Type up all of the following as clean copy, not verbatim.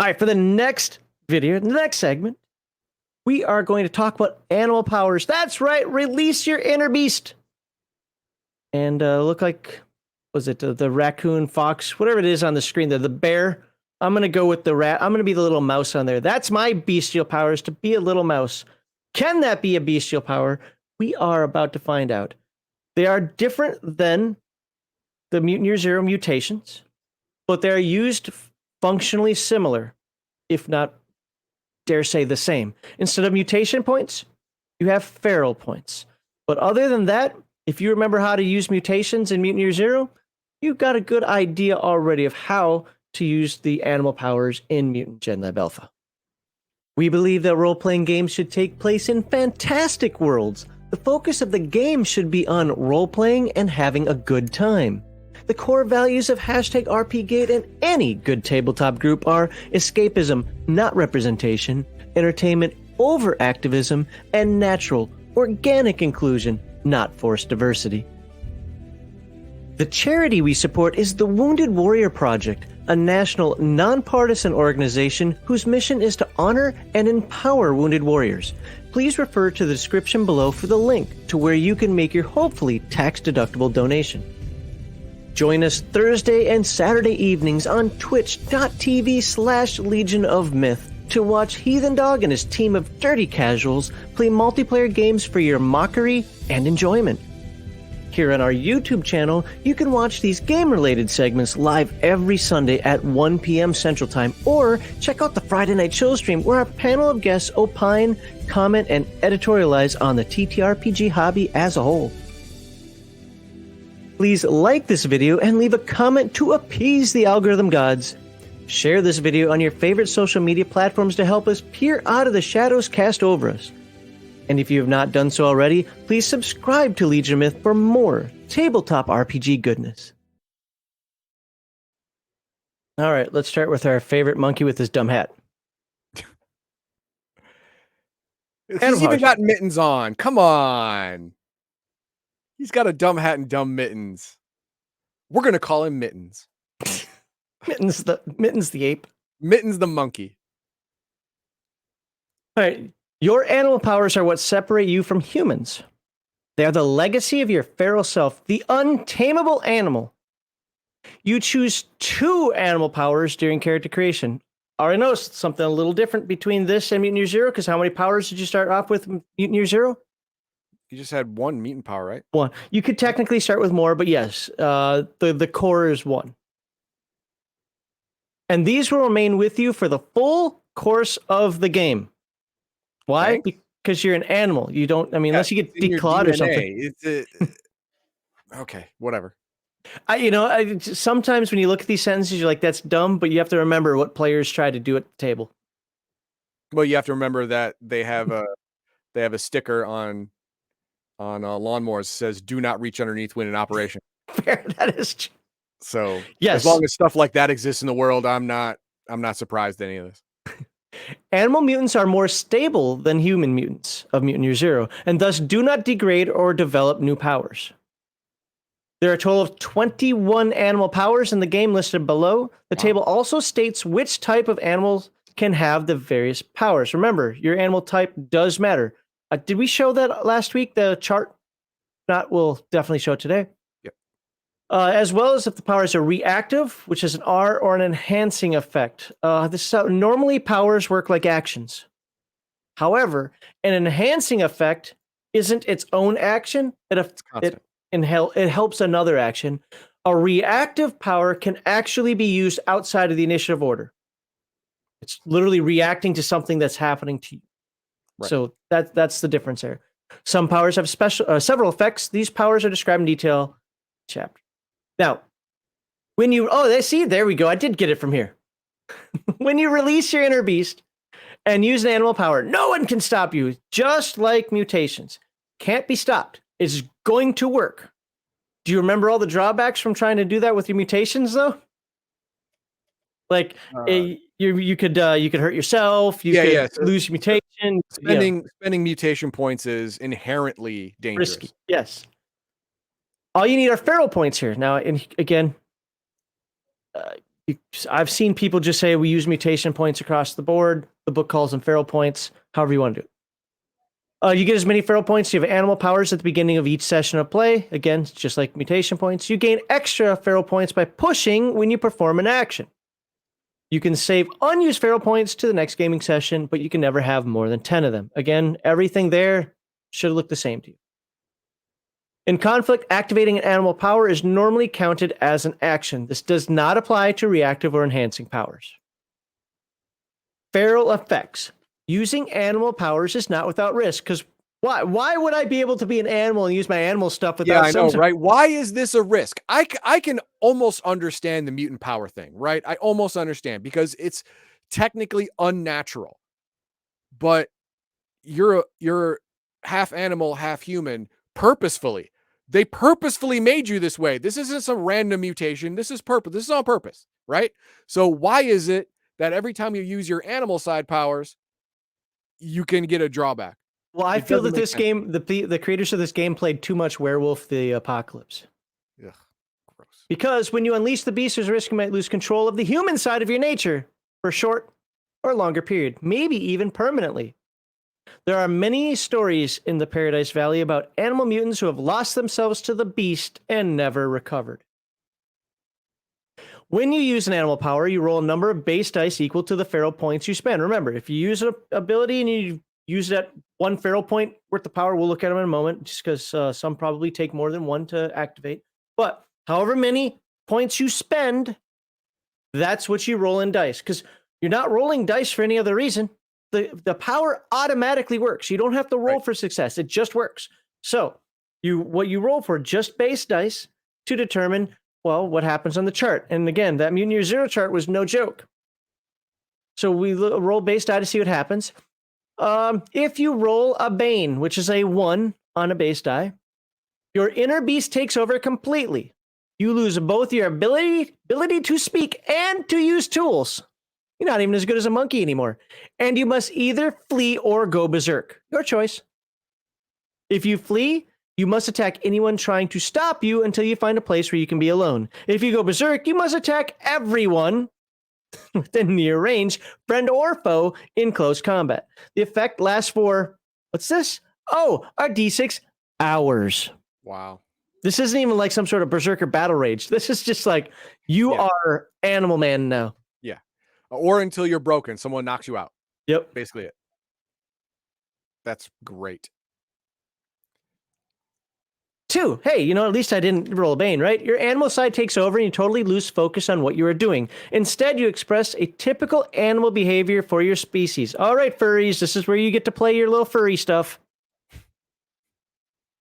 All right, for the next video, the next segment, we are going to talk about animal powers. That's right, release your inner beast. And look like, was it the raccoon, fox, whatever it is on the screen there, the bear. I'm going to go with the rat. I'm going to be the little mouse on there. That's my bestial power, is to be a little mouse. Can that be a bestial power? We are about to find out. They are different than the Mutant Year Zero mutations, but they're used functionally similar, if not, dare say, the same. Instead of mutation points, you have feral points. But other than that, if you remember how to use mutations in Mutant Year Zero, you've got a good idea already of how to use the animal powers in Mutant Genlab Alpha. We believe that role-playing games should take place in fantastic worlds. The focus of the game should be on role-playing and having a good time. The core values of #RPGate and any good tabletop group are escapism, not representation, entertainment over activism, and natural, organic inclusion, not forced diversity. The charity we support is the Wounded Warrior Project, a national, nonpartisan organization whose mission is to honor and empower wounded warriors. Please refer to the description below for the link to where you can make your hopefully tax-deductible donation. Join us Thursday and Saturday evenings on twitch.tv/Legion of Myth to watch Heathen Dog and his team of dirty casuals play multiplayer games for your mockery and enjoyment. Here on our YouTube channel, you can watch these game-related segments live every Sunday at 1 p.m. Central Time, or check out the Friday Night Chill stream where our panel of guests opine, comment, and editorialize on the TTRPG hobby as a whole. Please like this video and leave a comment to appease the algorithm gods. Share this video on your favorite social media platforms to help us peer out of the shadows cast over us. And if you have not done so already, please subscribe to Legion of Myth for more tabletop RPG goodness. All right, let's start with our favorite monkey with his dumb hat. He's even got mittens on. Come on. He's got a dumb hat and dumb mittens. We're going to call him Mittens. Mittens the ape. Mittens the monkey. All right. Your animal powers are what separate you from humans. They are the legacy of your feral self, the untamable animal. You choose 2 animal powers during character creation. Already noticed something a little different between this and Mutant Year Zero, because how many powers did you start off with in Mutant Year Zero? You just had 1 mutant power, right? 1. You could technically start with more, but yes, the core is 1. And these will remain with you for the full course of the game. Why? Thanks. Because you're an animal. You don't, unless you get declawed or something. Okay, whatever. Sometimes when you look at these sentences, you're like, that's dumb, but you have to remember what players try to do at the table. Well, you have to remember that they have a sticker on lawnmowers that says, "Do not reach underneath when in operation." Fair, that is true. So yes, as long as stuff like that exists in the world, I'm not surprised at any of this. Animal mutants are more stable than human mutants of Mutant Year Zero, and thus do not degrade or develop new powers. There are a total of 21 animal powers in the game listed below. The table also states which type of animals can have the various powers. Remember, your animal type does matter. Did we show that last week, the chart? If not, we'll definitely show it today. Yep. As well as if the powers are reactive, which is an R, or an enhancing effect. This is how normally powers work like actions. However, an enhancing effect isn't its own action. It helps another action. A reactive power can actually be used outside of the initiative order. It's literally reacting to something that's happening to you. Right. So that's the difference there. Some powers have several effects. These powers are described in detail. Chapter. Now, when you there we go. I did get it from here. When you release your inner beast and use an animal power, no one can stop you. Just like mutations, can't be stopped. It's going to work. Do you remember all the drawbacks from trying to do that with your mutations, though? Like you could hurt yourself. You could lose your mutation. Spending mutation points is inherently dangerous. Risky. Yes. All you need are feral points here. Now, again, I've seen people just say we use mutation points across the board. The book calls them feral points. However you want to do it. You get as many feral points. You have animal powers at the beginning of each session of play. Again, just like mutation points. You gain extra feral points by pushing when you perform an action. You can save unused feral points to the next gaming session, but you can never have more than 10 of them. Again, everything there should look the same to you. In conflict, activating an animal power is normally counted as an action. This does not apply to reactive or enhancing powers. Feral effects. Using animal powers is not without risk, because why would I be able to be an animal and use my animal stuff without? Yeah, I know, right? Why is this a risk? I can almost understand the mutant power thing, right? I almost understand, because it's technically unnatural. But you're half animal, half human, purposefully. They purposefully made you this way. This isn't some random mutation. This is purpose. This is on purpose, right? So why is it that every time you use your animal side powers, you can get a drawback? Well, I feel that this game, the creators of this game played too much Werewolf the Apocalypse. Ugh, gross. Because when you unleash the beast, there's a risk you might lose control of the human side of your nature for a short or longer period, maybe even permanently. There are many stories in the Paradise Valley about animal mutants who have lost themselves to the beast and never recovered. When you use an animal power, you roll a number of base dice equal to the feral points you spend. Remember, if you use an ability and you use that one feral point worth of power, we'll look at them in a moment, just because some probably take more than one to activate. But however many points you spend, that's what you roll in dice, because you're not rolling dice for any other reason. The power automatically works. You don't have to roll for success. It just works. So what you roll for, just base dice to determine, well, what happens on the chart. And again, that Mutant Year Zero chart was no joke. So we roll base die to see what happens. If you roll a Bane, which is a 1 on a base die, your inner beast takes over completely. You lose both your ability to speak and to use tools. You're not even as good as a monkey anymore. And you must either flee or go berserk. Your choice. If you flee, you must attack anyone trying to stop you until you find a place where you can be alone. If you go berserk, you must attack everyone within near range, friend or foe, in close combat. The effect lasts for, what's this? Oh, a D6 hours. Wow. This isn't even like some sort of berserker battle rage. This is just like, you are Animal Man now. Yeah. Or until you're broken, someone knocks you out. Yep. Basically it. That's great. 2, hey, at least I didn't roll a Bane, right? Your animal side takes over and you totally lose focus on what you are doing. Instead, you express a typical animal behavior for your species. All right, furries, this is where you get to play your little furry stuff.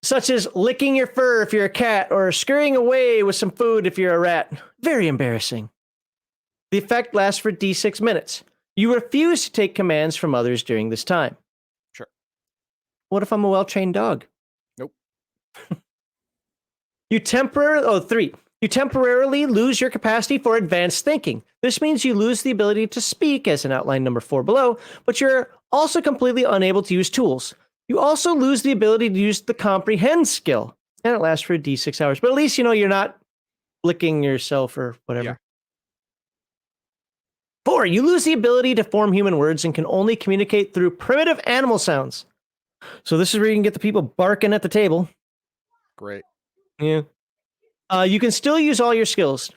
Such as licking your fur if you're a cat, or scurrying away with some food if you're a rat. Very embarrassing. The effect lasts for D6 minutes. You refuse to take commands from others during this time. Sure. What if I'm a well-trained dog? Nope. 3. You temporarily lose your capacity for advanced thinking. This means you lose the ability to speak, as in outline number 4 below, but you're also completely unable to use tools. You also lose the ability to use the comprehend skill, and it lasts for D6 hours. But at least you're not licking yourself or whatever. Yeah. 4. You lose the ability to form human words and can only communicate through primitive animal sounds. So this is where you can get the people barking at the table. Great. Yeah. You can still use all your skills.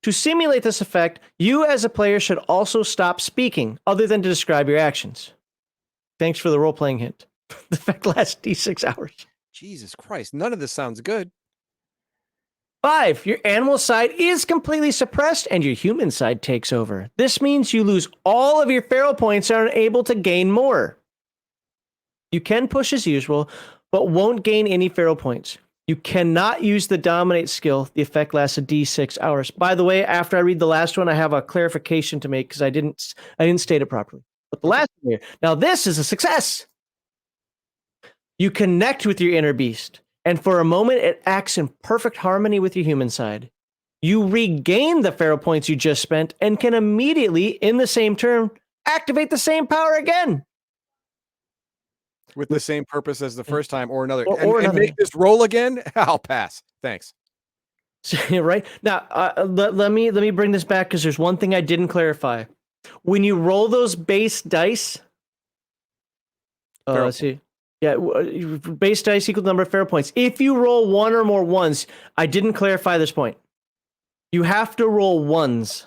To simulate this effect, you as a player should also stop speaking, other than to describe your actions. Thanks for the role-playing hint. The effect lasts D6 hours. Jesus Christ, none of this sounds good. 5. Your animal side is completely suppressed and your human side takes over. This means you lose all of your feral points and are unable to gain more. You can push as usual, but won't gain any feral points. You cannot use the dominate skill. The effect lasts a D6 hours. By the way, after I read the last one, I have a clarification to make because I didn't state it properly. But the last one here. Now this is a success. You connect with your inner beast, and for a moment it acts in perfect harmony with your human side. You regain the feral points you just spent and can immediately, in the same turn, activate the same power again. With the same purpose as the first time, or another. Or and make this roll again? I'll pass. Thanks. Right now, let me bring this back because there's one thing I didn't clarify. When you roll those base dice, Feral let's see. Yeah, base dice equal number of feral points. If you roll one or more ones, I didn't clarify this point. You have to roll ones.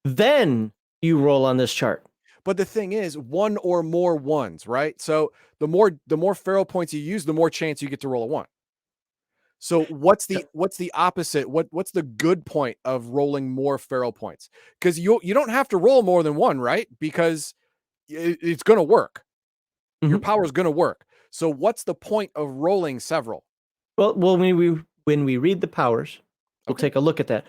Then you roll on this chart. But the thing is, one or more ones, right? So the more feral points you use, the more chance you get to roll a one. So what's the opposite? What's the good point of rolling more feral points? Because you don't have to roll more than one, right? Because it's going to work. Your power is going to work. So what's the point of rolling several? Well, when we read the powers, we'll take a look at that.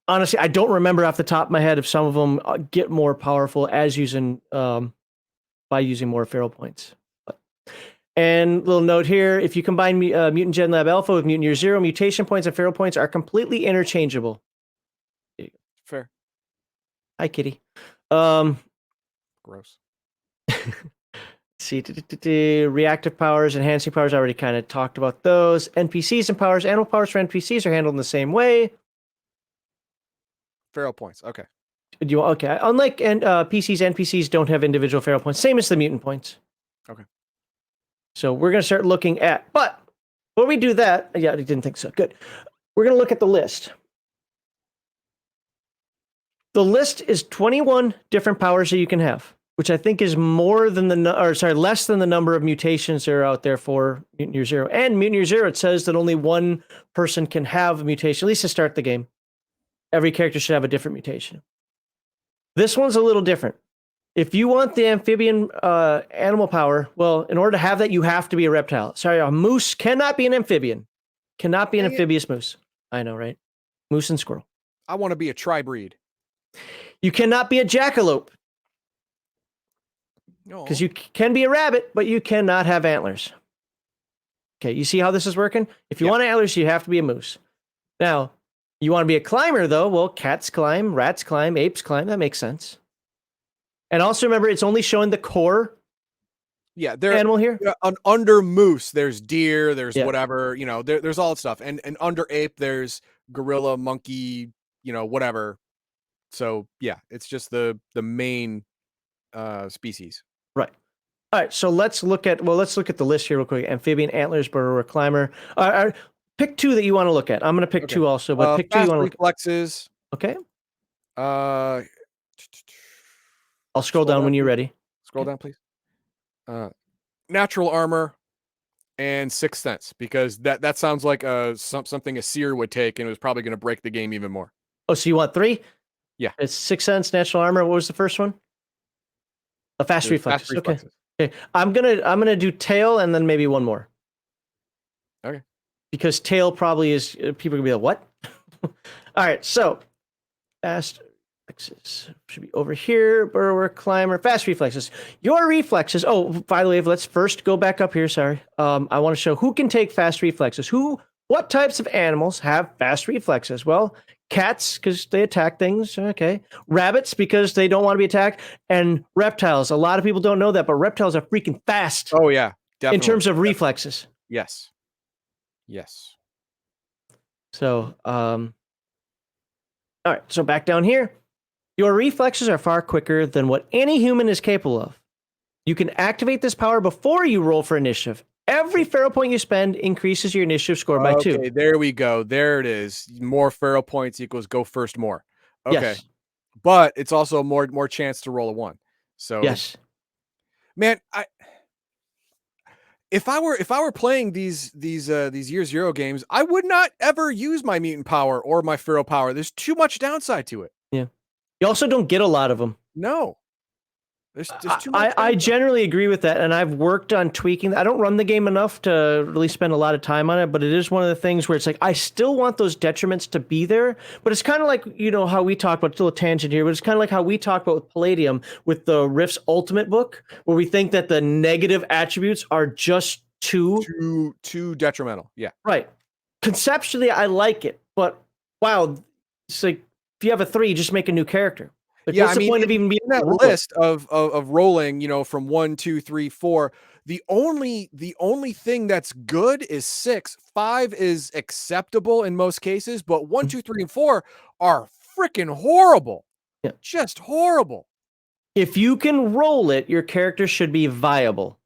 Honestly, I don't remember off the top of my head if some of them get more powerful as using by using more feral points. And little note here: if you combine Mutant Genlab Alpha with Mutant Year Zero, mutation points and feral points are completely interchangeable. Fair. Hi, kitty. Gross. See, reactive powers, enhancing powers. I already kind of talked about those. NPCs and powers, animal powers for NPCs are handled in the same way. Feral points. Okay. Okay. Unlike PCs, NPCs don't have individual feral points. Same as the mutant points. Okay. So we're going to start looking at, but before we do that, yeah, I didn't think so. Good. We're going to look at the list. The list is 21 different powers that you can have, which I think is less than the number of mutations that are out there for Mutant Year Zero. And Mutant Year Zero, it says that only one person can have a mutation, at least to start the game. Every character should have a different mutation. This one's a little different. If you want the amphibian animal power, well, in order to have that, you have to be a reptile. Sorry, a moose cannot be an amphibian. Cannot be an amphibious moose. I know, right? Moose and squirrel. I want to be a tri-breed. You cannot be a jackalope. Because you can be a rabbit, but you cannot have antlers. Okay, you see how this is working? If you want antlers, you have to be a moose. Now, you want to be a climber, though? Well, cats climb, rats climb, apes climb. That makes sense. And also remember, it's only showing the core animal here. Under moose, there's deer, there's whatever, there's all that stuff. And under ape, there's gorilla, monkey, whatever. So, yeah, it's just the main species. Right. All right, so let's look at the list here real quick. Amphibian, antlers, burrower, climber. Pick two that you want to look at. I'm going to pick two also, but pick two you want to look at. Reflexes. Okay. I'll scroll down when you're ready. Scroll down, please. Natural armor and Sixth Sense, because that sounds like something a seer would take, and it was probably going to break the game even more. Oh, so you want three? Yeah. It's Sixth Sense, natural armor. What was the first one? Fast reflexes. Okay. I'm gonna do tail and then maybe one more. Okay. Because tail probably is people are gonna be like, what? All right, so fast reflexes should be over here. Burrower, climber, fast reflexes. Your reflexes. Oh, by the way, let's first go back up here. Sorry. I want to show who can take fast reflexes. What types of animals have fast reflexes? Well, cats, because they attack things. Okay. Rabbits, because they don't want to be attacked. And reptiles. A lot of people don't know that, but reptiles are freaking fast. Oh, yeah. Definitely. In terms of reflexes. Yes. So, all right. So back down here. Your reflexes are far quicker than what any human is capable of. You can activate this power before you roll for initiative. Every feral point you spend increases your initiative score by 2. Okay, there we go. There it is. More feral points equals go first more. Okay. Yes. But it's also more chance to roll a 1. So yes. Man, if I were playing these Year Zero games, I would not ever use my mutant power or my feral power. There's too much downside to it. Yeah. You also don't get a lot of them. No. There's too much. I generally agree with that, and I've worked on tweaking. I don't run the game enough to really spend a lot of time on it, but it is one of the things where it's like I still want those detriments to be there. But it's kind of like how we talk about, still a tangent here, but it's kind of like how we talk about with Palladium with the Rift's Ultimate book, where we think that the negative attributes are just too detrimental. Yeah, right. Conceptually, I like it, but wow, it's like if you have a 3, just make a new character. Like, Yeah, what's I the mean, point of even being in that able to roll it? list of rolling, you know, from 1, 2, 3, 4, the only thing that's good is 6. 5 is acceptable in most cases, but 1, Mhm. 2, 3, and 4 are freaking horrible. Yeah. Just horrible. If you can roll it, your character should be viable.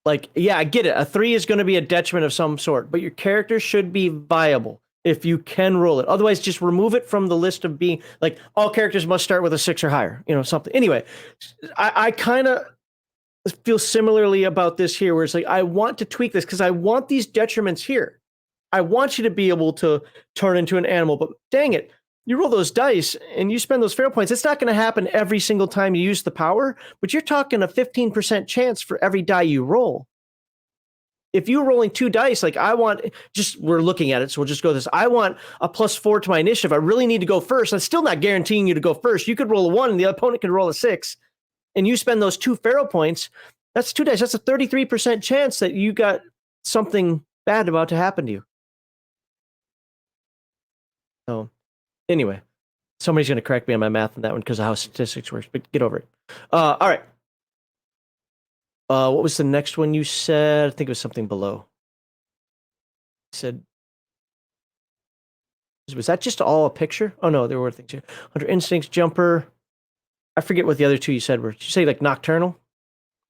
Like, yeah, I get it. A 3 is going to be a detriment of some sort, but your character should be viable if you can roll it. Otherwise, just remove it from the list of being like all characters must start with a 6 or higher, something. Anyway, I kind of feel similarly about this here, where it's like, I want to tweak this because I want these detriments here. I want you to be able to turn into an animal, but dang it, you roll those dice and you spend those fail points. It's not going to happen every single time you use the power, but you're talking a 15% chance for every die you roll. If you're rolling 2 dice, like we're looking at it, so we'll just go this. I want a +4 to my initiative. I really need to go first. I'm still not guaranteeing you to go first. You could roll a 1 and the opponent could roll a 6, and you spend those 2 feral points. That's 2 dice. That's a 33% chance that you got something bad about to happen to you. So, anyway, somebody's going to correct me on my math on that one because of how statistics works, but get over it. All right. What was the next one you said? I think it was something below. You said, was that just all a picture? Oh, no, there were things here. Hunter Instincts, Jumper. I forget what the other 2 you said were. Did you say like Nocturnal?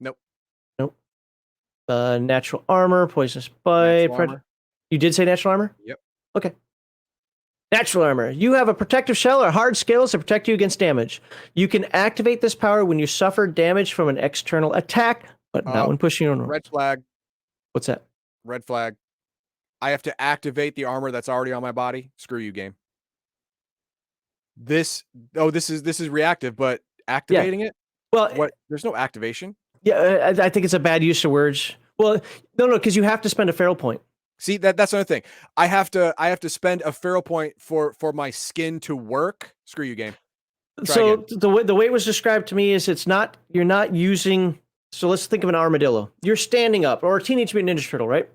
Nope. Nope. Natural Armor, Poisonous Bite. Natural armor. You did say Natural Armor? Yep. Okay. Natural Armor. You have a protective shell or hard scales to protect you against damage. You can activate this power when you suffer damage from an external attack, but not when pushing on. Red flag. What's that? Red flag. I have to activate the armor that's already on my body. Screw you, game. This is reactive, but activating it? Well, What? There's no activation. Yeah, I think it's a bad use of words. Well, no, because you have to spend a feral point. See, that's another thing. I have to spend a feral point for my skin to work. Screw you, game. So the way it was described to me is you're not using. So let's think of an armadillo. You're standing up, or a Teenage Mutant Ninja Turtle, right?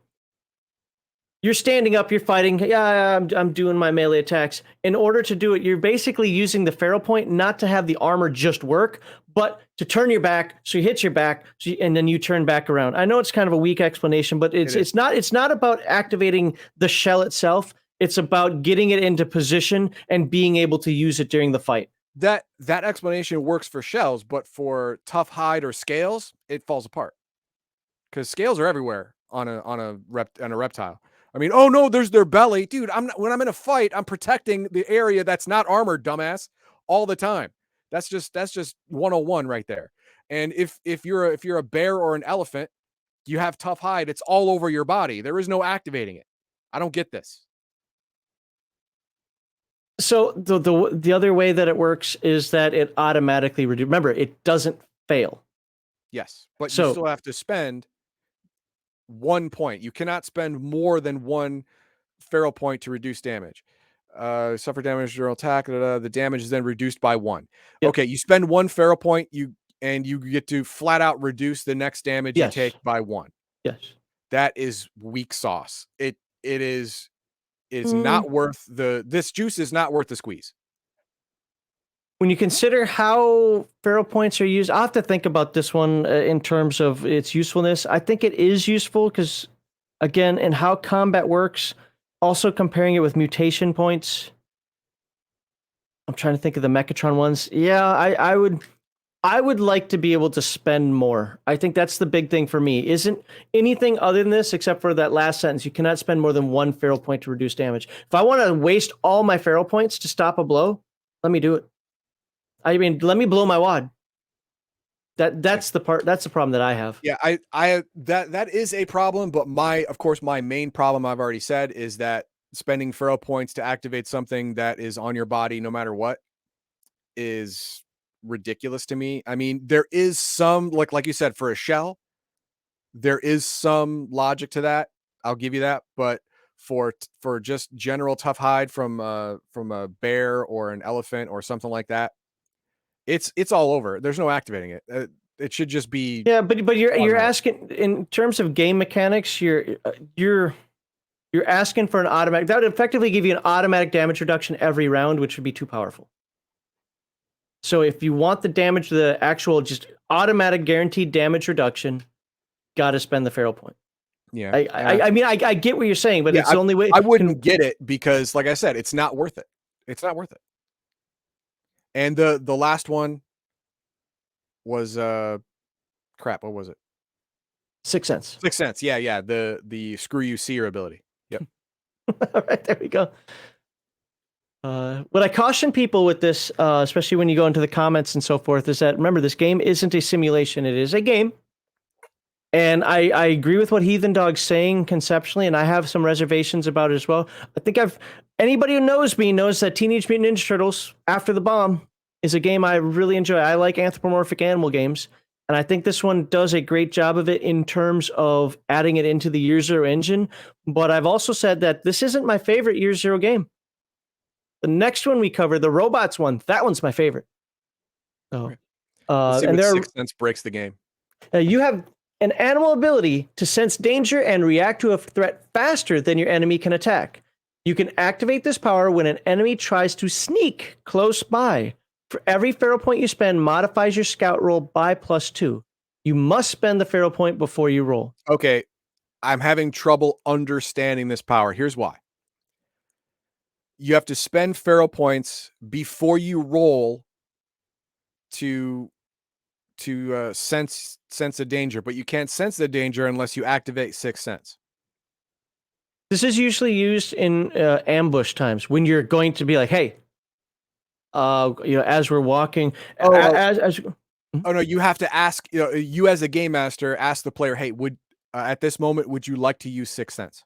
You're standing up, you're fighting. Yeah, I'm doing my melee attacks. In order to do it, you're basically using the feral point not to have the armor just work, but to turn your back. So you hit your back, and then you turn back around. I know it's kind of a weak explanation, but it's not about activating the shell itself. It's about getting it into position and being able to use it during the fight. That explanation works for shells, but for tough hide or scales, it falls apart. Because scales are everywhere on a reptile. I mean, oh no, there's their belly, dude. When I'm in a fight, I'm protecting the area that's not armored, dumbass, all the time. That's just 101 right there. And if you're a bear or an elephant, you have tough hide. It's all over your body. There is no activating it. I don't get this. So the other way that it works is that it automatically reduces. Remember, it doesn't fail. Yes, but you still have to spend 1 point. You cannot spend more than 1 feral point to reduce damage. Suffer damage during attack. The damage is then reduced by 1. Yep. Okay, you spend 1 feral point. You get to flat out reduce the next damage you take by 1. Yes, that is weak sauce. It's not worth this juice is not worth the squeeze. When you consider how feral points are used, I'll have to think about this one in terms of its usefulness. I think it is useful because, again, in how combat works, also comparing it with mutation points. I'm trying to think of the Mechatron ones. Yeah, I would like to be able to spend more. I think that's the big thing for me. Isn't anything other than this, except for that last sentence, you cannot spend more than 1 feral point to reduce damage. If I want to waste all my feral points to stop a blow, let me do it. I mean, let me blow my wad. That's the problem that I have. Yeah, I that is a problem, but of course my main problem I've already said is that spending feral points to activate something that is on your body no matter what is ridiculous to me. I mean, there is some like you said, for a shell, there is some logic to that. I'll give you that, but for just general tough hide from a bear or an elephant or something like that, it's all over. There's no activating it. It should just be. Yeah, but you're asking in terms of game mechanics. You're asking for an automatic. That would effectively give you an automatic damage reduction every round, which would be too powerful. So if you want the damage, the actual just automatic guaranteed damage reduction, got to spend the feral point. Yeah. I mean, I get what you're saying, but Yeah, it's the only way. I wouldn't get it because, like I said, it's not worth it. It's not worth it. And the last one was crap. What was it? 6 cents. 6 cents. Yeah, yeah. The screw you seer ability. Yep. All right, there we go. What I caution people with this, especially when you go into the comments and so forth, is that remember, this game isn't a simulation; it is a game. And I agree with what Heathen Dog's saying conceptually, and I have some reservations about it as well. I think anybody who knows me knows that Teenage Mutant Ninja Turtles After the Bomb is a game I really enjoy. I like anthropomorphic animal games, and I think this one does a great job of it in terms of adding it into the Year Zero engine. But I've also said that this isn't my favorite Year Zero game. The next one we cover, the robots one, that one's my favorite. So, Let's see and what there 6 cents breaks the game. you have an animal ability to sense danger and react to a threat faster than your enemy can attack. You can activate this power when an enemy tries to sneak close by. For every feral point you spend, modifies your scout roll by +2. You must spend the feral point before you roll. Okay, I'm having trouble understanding this power. Here's why. You have to spend feral points before you roll to sense a danger, but you can't sense the danger unless you activate 6 cents. This is usually used in ambush times when you're going to be like, hey, as we're walking, as Oh no, you have to ask, you as a game master, ask the player, hey, would at this moment, would you like to use 6 cents?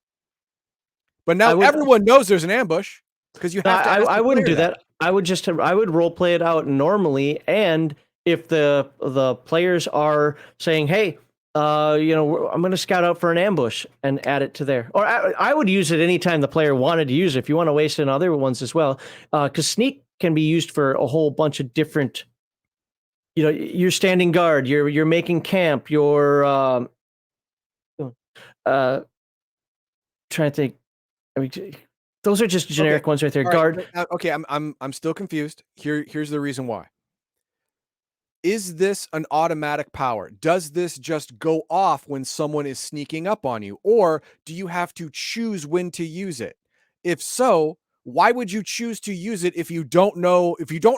But now everyone knows there's an ambush because you have to ask I wouldn't do that. I would role play it out normally, and if the players are saying, "Hey, I'm going to scout out for an ambush," and add it to there, or I would use it anytime the player wanted to use it. If you want to waste it on other ones as well, because sneak can be used for a whole bunch of different. You're standing guard. You're making camp. You're trying to think. I mean, those are just generic ones right there. Guard. Right. Okay, I'm still confused. Here's the reason why. Is this an automatic power? Does this just go off when someone is sneaking up on you? Or do you have to choose when to use it? If so, why would you choose to use it if you don't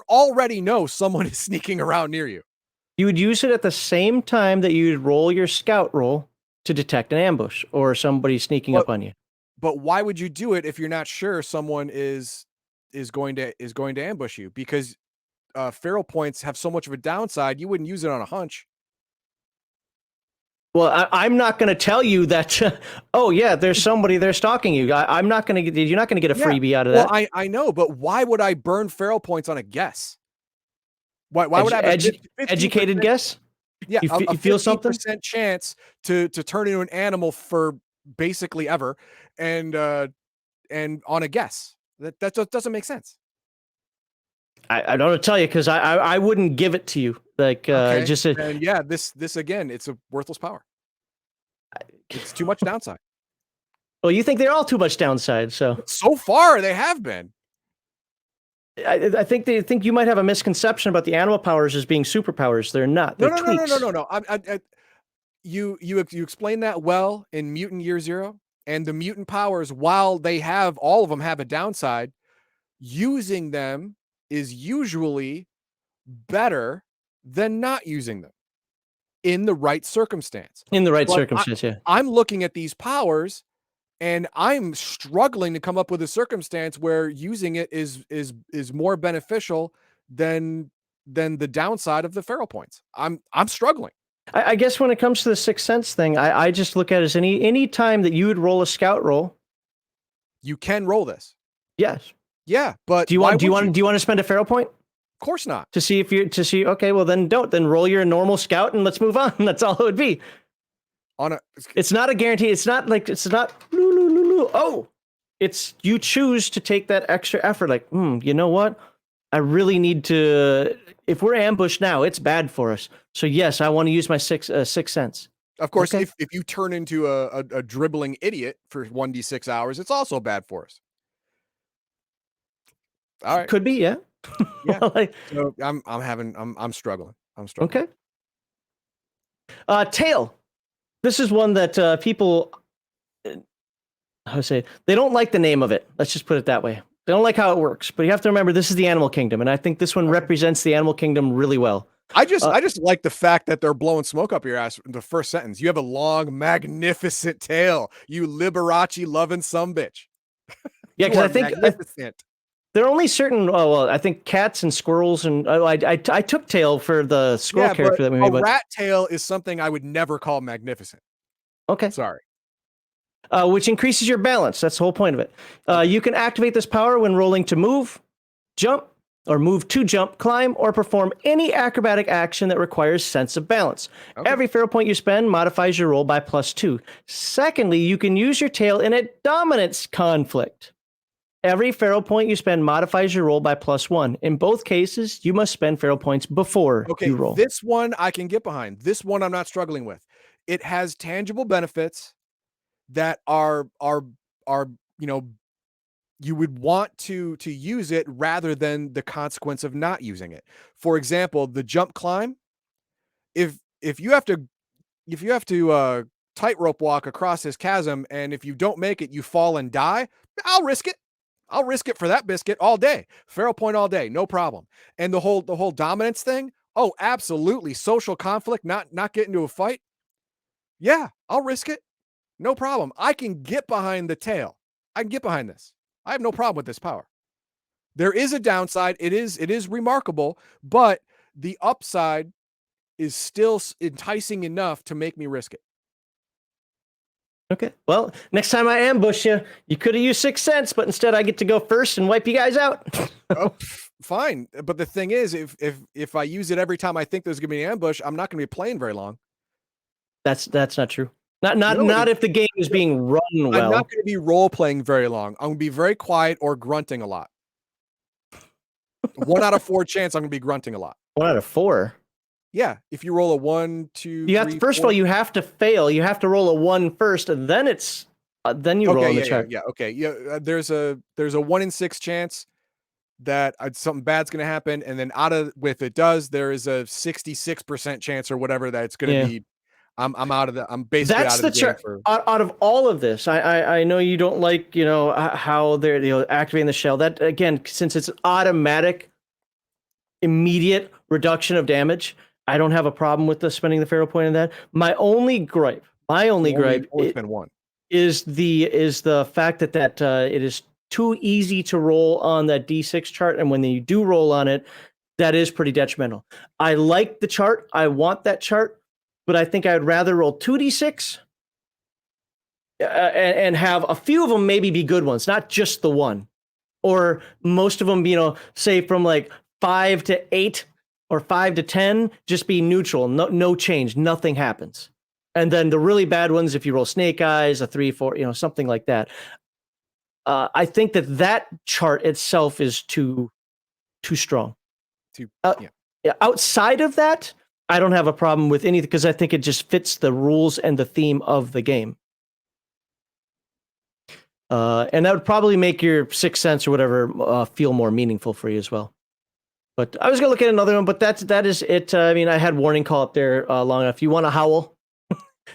already know someone is sneaking around near you? You would use it at the same time that you'd roll your scout roll to detect an ambush or somebody sneaking up on you. But why would you do it if you're not sure someone is going to ambush you? Because feral points have so much of a downside, you wouldn't use it on a hunch. Well, I'm not going to tell you that. Oh yeah, there's somebody there stalking you. I'm not going to get. You're not going to get a freebie out of that. Well, I know, but why would I burn feral points on a guess? Why would I have educated guess? Yeah, you feel something? 50% chance to turn into an animal for basically ever, and on a guess that just doesn't make sense. I don't know to tell you because I wouldn't give it to you. Like and yeah, this again, it's a worthless power. It's too much downside. Well, you think they're all too much downside, so far they have been. I think they think you might have a misconception about the animal powers as being superpowers. They're not. They're tweaks. No. You explained that well in Mutant Year Zero, and the mutant powers, while they have all of them have a downside, using them is usually better than not using them in the right circumstance. In the right circumstance, yeah. I'm looking at these powers and I'm struggling to come up with a circumstance where using it is more beneficial than the downside of the feral points. I'm struggling. I guess when it comes to the 6 cents thing, I just look at it as any time that you would roll a scout roll. You can roll this. Yes. Yeah, but do you want to spend a feral point? Of course not. To see okay, well then don't. Then roll your normal scout and let's move on. That's all it would be. It's not a guarantee. It's not. Oh, it's you choose to take that extra effort. Like, you know what? I really need to. If we're ambushed now, it's bad for us. So yes, I want to use my 6 cents. Of course, okay. If you turn into a dribbling idiot for 1d6 hours, it's also bad for us. All right, could be, yeah. Yeah. Like, So I'm struggling. I'm struggling. okay. Tail. This is one that people, how to say, they don't like the name of it. Let's just put it that way. They don't like how it works. But you have to remember, this is the animal kingdom, and I think this one Okay. represents the animal kingdom really well. I just like the fact that they're blowing smoke up your ass in the first sentence. You have a long, magnificent tail. You Liberace loving sumbitch. Yeah, You because are I think magnificent. there are only certain. Oh well, I think cats and squirrels and I took tail for the squirrel Yeah, but character that we made. a But rat tail is something I would never call magnificent. okay. Sorry. Which increases your balance. That's the whole point of it. Okay. You can activate this power when rolling to move, jump, or move to jump, climb, or perform any acrobatic action that requires sense of balance. Okay. Every feral point you spend modifies your roll by +2. Secondly, you can use your tail in a dominance conflict. Every feral point you spend modifies your roll by +1. In both cases, you must spend feral points before Okay, you roll. this one I can get behind. This one I'm not struggling with. It has tangible benefits that are you would want to use it rather than the consequence of not using it. For example, the jump climb, if you have to tightrope walk across this chasm, and if you don't make it, you fall and die, I'll risk it. I'll risk it for that biscuit all day. Feral point all day, no problem. And the whole dominance thing, oh, absolutely. Social conflict, not get into a fight. Yeah, I'll risk it. No problem. I can get behind the tail. I can get behind this. I have no problem with this power. There is a downside. It is remarkable, but the upside is still enticing enough to make me risk it. Okay. Well, next time I ambush you, you could have used 6th Sense, but instead I get to go first and wipe you guys out. Oh, fine. But the thing is, if I use it every time I think there's gonna be an ambush, I'm not gonna be playing very long. That's not true. No, Not if the game is being run well. I'm not gonna be role playing very long. I'm gonna be very quiet or grunting a lot. 1 out of 4 chance I'm gonna be grunting a lot. 1 out of 4. Yeah, if you roll a 1, 2, You have 3, to, first 4. of all, you have to fail. You have to roll a 1 first, and then it's then you roll on the chart. Okay. Yeah, there's a 1 in 6 chance that something bad's gonna happen, and then if it does, there is a 66% chance or whatever that it's gonna be. I'm out of the. I'm basically That's out of the the game chart. for. Out of all of this, I know you don't like how they're activating the shell. That again, since it's automatic, immediate reduction of damage, I don't have a problem with spending the feral point in that. My only gripe Only spend 1. is the fact that it is too easy to roll on that D6 chart, and when you do roll on it, that is pretty detrimental. I like the chart. I want that chart, but I think I'd rather roll 2d6 and have a few of them maybe be good ones, not just the one, or most of them, say from like 5 to 8 or 5 to 10, just be neutral, no change, nothing happens. And then the really bad ones, if you roll snake eyes, a 3, 4, something like that. I think that chart itself is too strong. Yeah. Outside of that, I don't have a problem with anything because I think it just fits the rules and the theme of the game. And that would probably make your 6th Sense or whatever feel more meaningful for you as well. But I was gonna look at another one, but that is it. I mean, I had warning call up there long enough. You want to howl?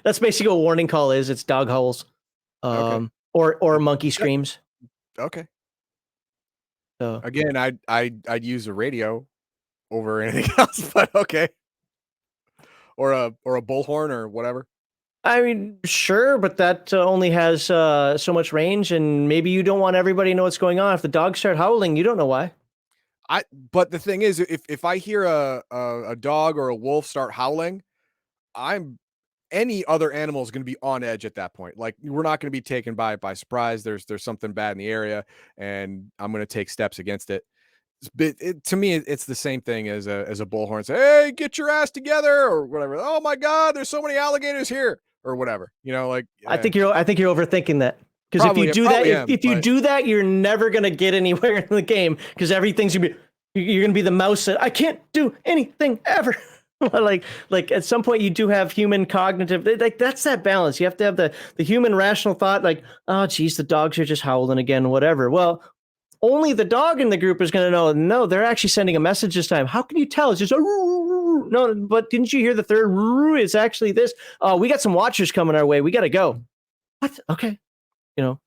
That's basically what warning call is. It's dog howls, Okay. or monkey screams. Okay. So Again, I'd use a radio over anything else, but okay. Or a bullhorn or whatever. I mean, sure, but that only has so much range, and maybe you don't want everybody to know what's going on. If the dogs start howling, you don't know why. But the thing is, if I hear a dog or a wolf start howling, any other animal is going to be on edge at that point. Like, we're not going to be taken by surprise. There's something bad in the area, and I'm going to take steps against it. But to me, it's the same thing as a bullhorn. Say, hey, get your ass together, or whatever. Oh my God, there's so many alligators here, or whatever. I think you're overthinking that. Because if you do that, if you do that, you're never gonna get anywhere in the game. Because everything's you're gonna be the mouse that I can't do anything ever. like at some point you do have human cognitive, like that's that balance. You have to have the human rational thought, like, oh geez, the dogs are just howling again, whatever. Well, only the dog in the group is going to know. No, they're actually sending a message this time. How can you tell? It's just no, but didn't you hear the third? It's actually this. We got some watchers coming our way. We got to go. What? Okay, you know.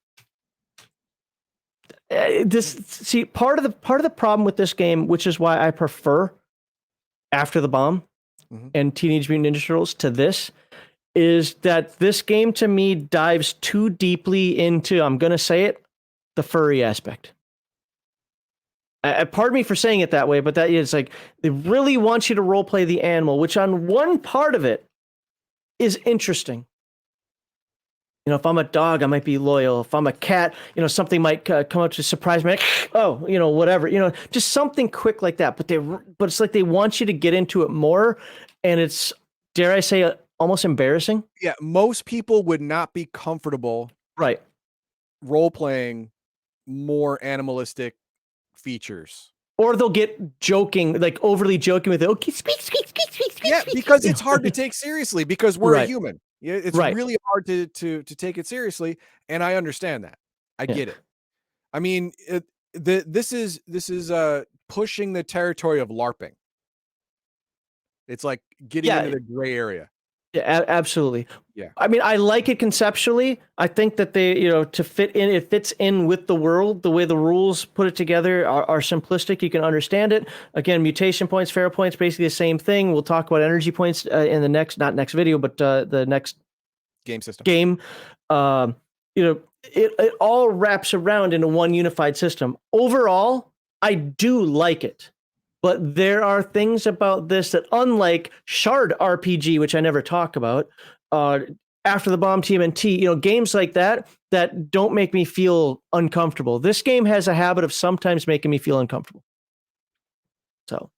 Part of the problem with this game, which is why I prefer After the Bomb and Teenage Mutant Ninja Turtles to this, is that this game to me dives too deeply into, I'm gonna say it, the furry aspect. Pardon me for saying it that way, but that is like they really want you to role play the animal, which on one part of it is interesting. You know, if I'm a dog, I might be loyal. If I'm a cat, you know, something might come up to surprise me. Like, oh, you know, whatever. You know, just something quick like that. But it's like they want you to get into it more, and it's, dare I say, almost embarrassing. Yeah, most people would not be comfortable, right, role playing more animalistic features. Or they'll get joking, like overly joking with it. Okay, speak. Yeah, because it's hard to take seriously because we're a human. Yeah, it's really hard to take it seriously, and I understand that. I get it. I mean, this is pushing the territory of LARPing. It's like getting into the gray area. Yeah, absolutely. Yeah. I mean, I like it conceptually. I think that they, you know, to fit in, it fits in with the world. The way the rules put it together are simplistic. You can understand it. Again, mutation points, feral points, basically the same thing. We'll talk about energy points in the not next video, but the next game system. You know, it all wraps around into one unified system. Overall, I do like it. But there are things about this that, unlike Shard RPG, which I never talk about, After the Bomb TMNT, you know, games like that don't make me feel uncomfortable. This game has a habit of sometimes making me feel uncomfortable. So,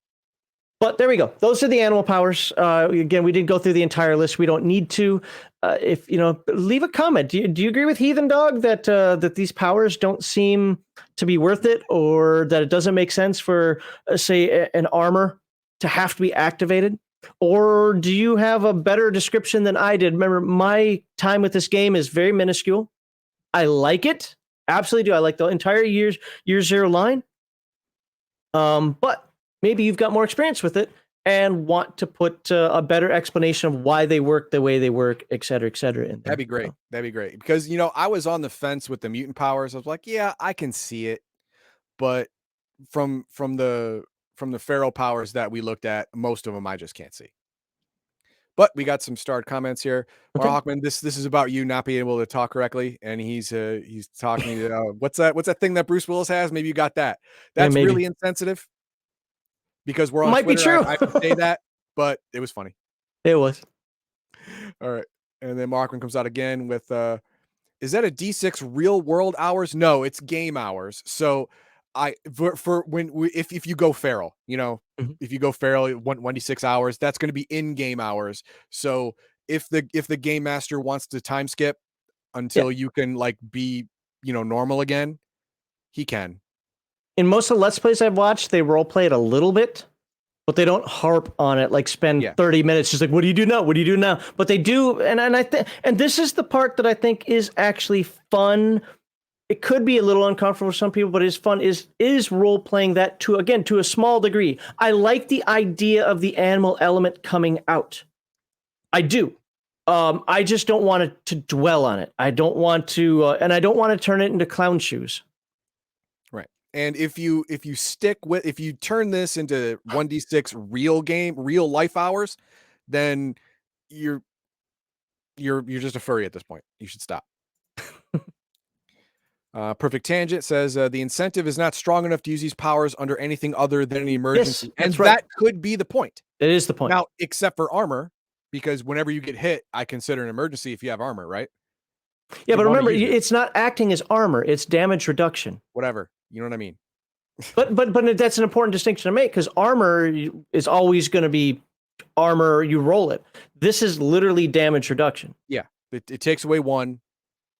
but there we go. Those are the animal powers. Again, we didn't go through the entire list. We don't need to. If you know, leave a comment. Do you agree with Heathen Dog that that these powers don't seem to be worth it, or that it doesn't make sense for, say, an armor to have to be activated? Or do you have a better description than I did? Remember, my time with this game is very minuscule. I like it, absolutely do. I like the entire year zero line. But maybe you've got more experience with it and want to put a better explanation of why they work the way they work, et cetera, in there. That'd be great. That'd be great. Because, you know, I was on the fence with the mutant powers. I was like, yeah, I can see it. But from the feral powers that we looked at, most of them I just can't see. But we got some starred comments here. Okay. Hawkman, this is about you not being able to talk correctly, and he's talking what's that thing that Bruce Willis has? Maybe you got that. That's really insensitive. Because we're on Might Twitter, be true. I can say that, but it was funny. It was. All right. And then Markman comes out again with, is that a D6 real world hours? No, it's game hours. So if you go feral, you know, if you go feral, 1d6 hours, that's going to be in game hours. So if the game master wants to time skip until you can like be, you know, normal again, he can. In most of the Let's Plays I've watched, they role play it a little bit, but they don't harp on it, like spend 30 minutes just like, what do you do now? What do you do now? But they do, and I think, and this is the part that I think is actually fun. It could be a little uncomfortable for some people, but it's fun, is role playing that to a small degree. I like the idea of the animal element coming out. I do. I just don't want to dwell on it. I don't want to, and I don't want to turn it into clown shoes. And if you turn this into 1d6 real life hours, then you're just a furry at this point. You should stop. Perfect Tangent says the incentive is not strong enough to use these powers under anything other than an emergency. Yes, and that could be the point. It is the point. Now, except for armor, because whenever you get hit, I consider an emergency if you have armor, right? Yeah, but remember, it's not acting as armor, it's damage reduction. Whatever. You know what I mean? But that's an important distinction to make, because armor is always going to be armor, you roll it. This is literally damage reduction. Yeah. It takes away 1.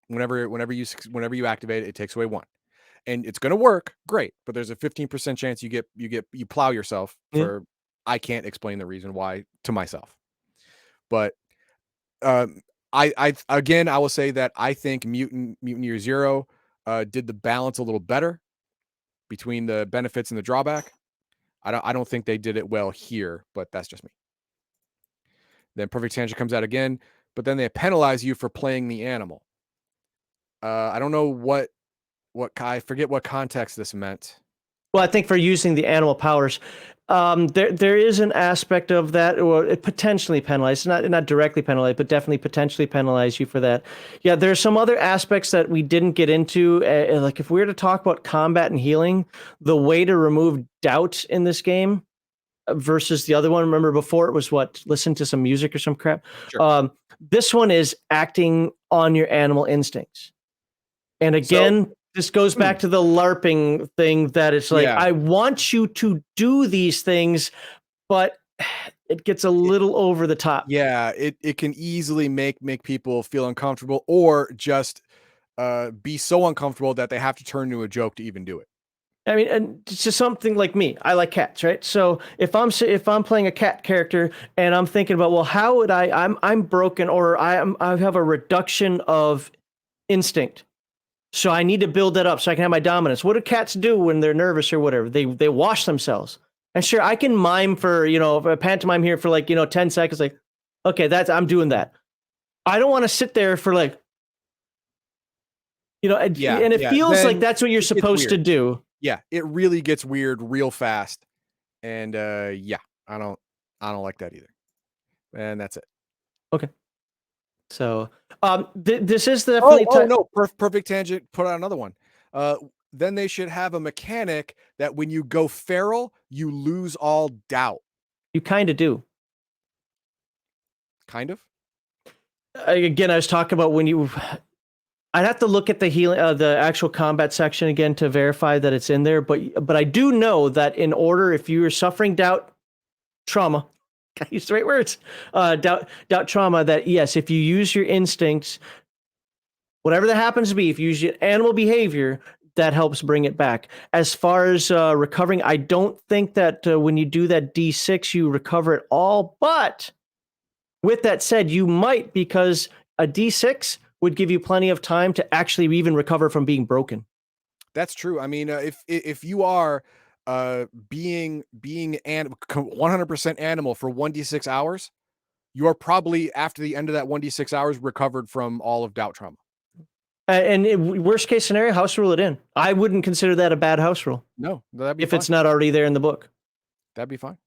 Whenever you activate it, it takes away 1. And it's going to work great, but there's a 15% chance you plow yourself for I can't explain the reason why to myself. But I will say that I think Mutant Year Zero did the balance a little better. between the benefits and the drawback. I don't think they did it well here, but that's just me. Then Perfect Tangent comes out again, but then they penalize you for playing the animal. I don't know what I forget what context this meant. Well, I think for using the animal powers, there is an aspect of that, or it potentially penalized, not directly penalized, but definitely potentially penalize you for that. Yeah, there's some other aspects that we didn't get into. Like if we were to talk about combat and healing, the way to remove doubt in this game versus the other one. Remember before it was what? Listen to some music or some crap. Sure. This one is acting on your animal instincts. And again, this goes back to the LARPing thing that it's like, I want you to do these things, but it gets a little over the top. Yeah, it can easily make people feel uncomfortable or just be so uncomfortable that they have to turn to a joke to even do it. I mean, and it's just something like me. I like cats, right? So if I'm playing a cat character and I'm thinking about, well, how would I'm broken, or I have a reduction of instinct. So I need to build that up so I can have my dominance. What do cats do when they're nervous or whatever? They wash themselves. And sure, I can mime for, a pantomime here for 10 seconds. Like, okay, I'm doing that. I don't want to sit there for and it feels like that's what you're supposed to do. Yeah, it really gets weird real fast. And I don't like that either. And that's it. Okay. So this is definitely Perfect Tangent put out another one. Then they should have a mechanic that when you go feral, you lose all doubt. You kind of do. Kind of. Again, I was talking about I'd have to look at the healing, the actual combat section again to verify that it's in there. But I do know that in order, if you are suffering doubt, trauma, I used the right words, doubt, trauma, that yes, if you use your instincts, whatever that happens to be, if you use your animal behavior, that helps bring it back. As far as recovering, I don't think that when you do that D6, you recover it all. But with that said, you might, because a D6 would give you plenty of time to actually even recover from being broken. That's true. I mean, if you are being 100% animal for 1d6 hours, you are probably after the end of that 1d6 hours recovered from all of doubt trauma. And worst case scenario, house rule it in. I wouldn't consider that a bad house rule. No, that'd be if fine. It's not already there in the book. That'd be fine.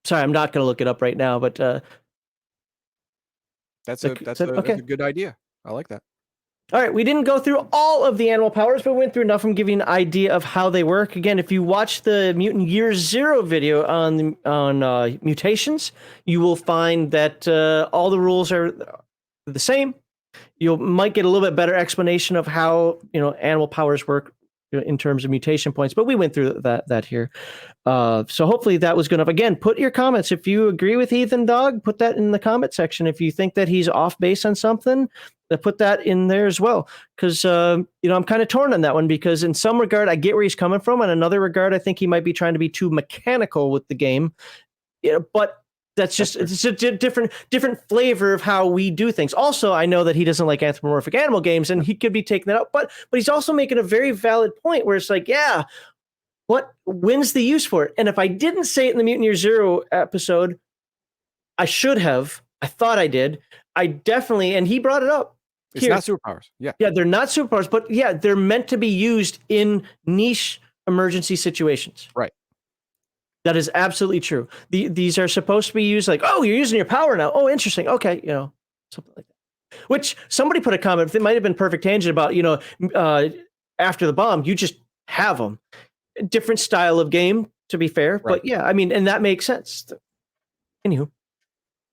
Sorry, I'm not going to look it up right now, but that's a good idea. I like that. All right, we didn't go through all of the animal powers, but we went through enough from giving an idea of how they work. Again, if you watch the Mutant Year Zero video on mutations, you will find that all the rules are the same. You might get a little bit better explanation of how animal powers work in terms of mutation points, but we went through that here. So hopefully that was good enough. Again, put your comments. If you agree with Ethan Dog, put that in the comment section. If you think that he's off base on something, put that in there as well. Because I'm kind of torn on that one, because in some regard I get where he's coming from. In another regard, I think he might be trying to be too mechanical with the game. But it's a different flavor of how we do things. Also, I know that he doesn't like anthropomorphic animal games, and he could be taking that out. But he's also making a very valid point where it's like, yeah, when's the use for it? And if I didn't say it in the Mutant Year Zero episode, I should have. I thought I did. I definitely, and he brought it up. It's not superpowers. Yeah. Yeah, they're not superpowers, but yeah, they're meant to be used in niche emergency situations. Right. That is absolutely true. These are supposed to be used like, oh, you're using your power now. Oh, interesting. Okay, something like that. Which somebody put a comment, it might have been Perfect Tangent about, after the bomb, you just have them. Different style of game, to be fair. Right. But yeah, I mean, and that makes sense. Anywho,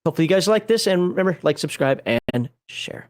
hopefully you guys like this. And remember, like, subscribe, and share.